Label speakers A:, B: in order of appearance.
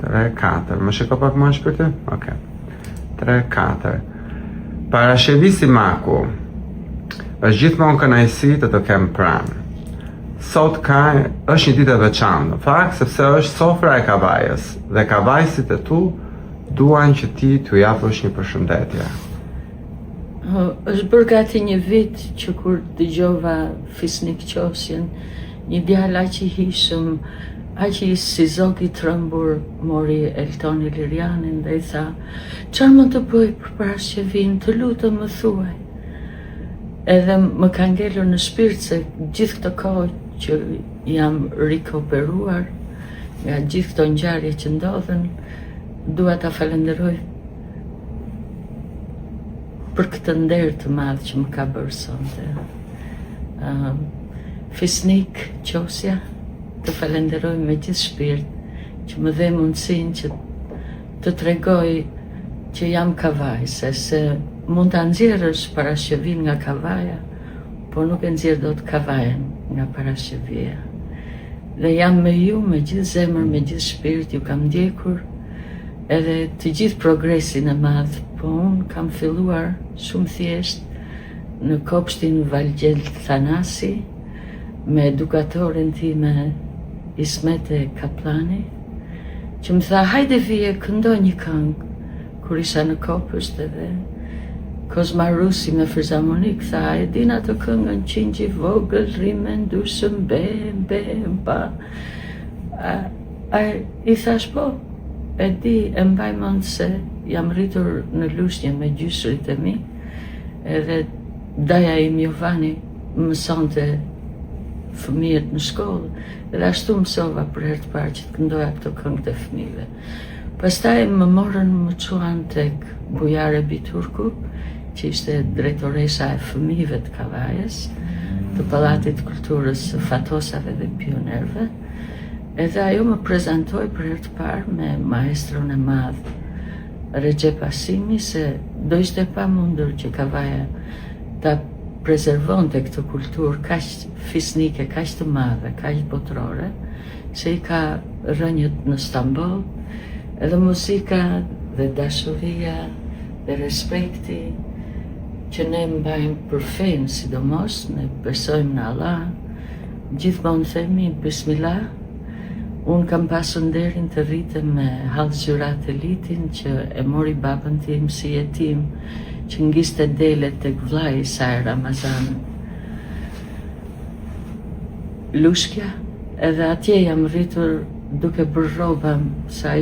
A: 3-4. Më shiko pak më shpirti? Ok. 3-4. Parashevisi Maku. Është gjithmonë kënaqësi të të kem pranë. Sot është një ditë e veçantë, në fakt sepse është sofra e kavajës dhe kavajësit e tu duan që ti t'u japësh një përshëndetje.
B: Është bërë gati një vit që kur dëgjova Fisnik Qosjen, një djalë aq i hishëm, aq i si zog i trembur, mori Eltoni Lirianin dhe i tha: "Çfarë mund të bëj për Parashevin, të lutem më thuaj." Edhe më ka ngelur në shpirt se gjithë këtë kohë që jam rikoperuar nga gjithë këto ngjarje që ndodhen, dua ta falenderoj për këtë nder të madh që më ka bërë sonte. Fisnik Qosja, të falenderoj me gjithë shpirt që më dhe mundësinë që të tregoj që jam kavaj, se mund ta nxjerrësh Parashevin nga kavaja, por nuk e nxjerr dot kavajen nga Parashevia. Dhe jam me ju me gjithë zemër, me gjithë shpirt, ju kam ndjekur edhe të gjithë progresin e madh, po unë kam filluar shumë thjesht në kopshtin Valgjel Thanasi me edukatoren time Ismete Kaplani, që më tha: "Hajde vije, këndo një këngë." Kur isha në kopësht, edhe Kozma Rusi me filharmonik tha: "E din atë këngën Qingji vogël, rime ndushëm bem pa." I thash: "Po, e di, e mbaj mend se jam rritur në lushnje me gjyshrit e mi, edhe daja im Jovani mësonte fëmijët në shkollë, edhe ashtu mësova për herë të parë që të këndoja këto këngë të fëmijëve." Pastaj më morën më çuan tek Bujare Biturku, që ishte drejtoresha e fëmijëve të kavajës, të Pallatit Kulturës së Fatosave dhe Pionerëve, edhe ajo më prezantoi për herë të parë me maestron e madh Recep Asimi, se do ishte pamundur që kavaja ta prezervonte këtë kulturë kaq fisnike, kaq të madhe, kaq botërore, se i ka rënjët në Stamboll, edhe muzika dhe dashuria dhe respekti që ne mbajmë për fenë, sidomos ne besojmë në Allah, gjithmonë themi Bismillah. Unë kam pasur nderin të rritem me Hallxhyrat Elitin, që e mori babën tim si jetim, që ngiste delet tek vllai i saj Ramazan Lushkja, edhe atje jam rritur duke bërë rroba sa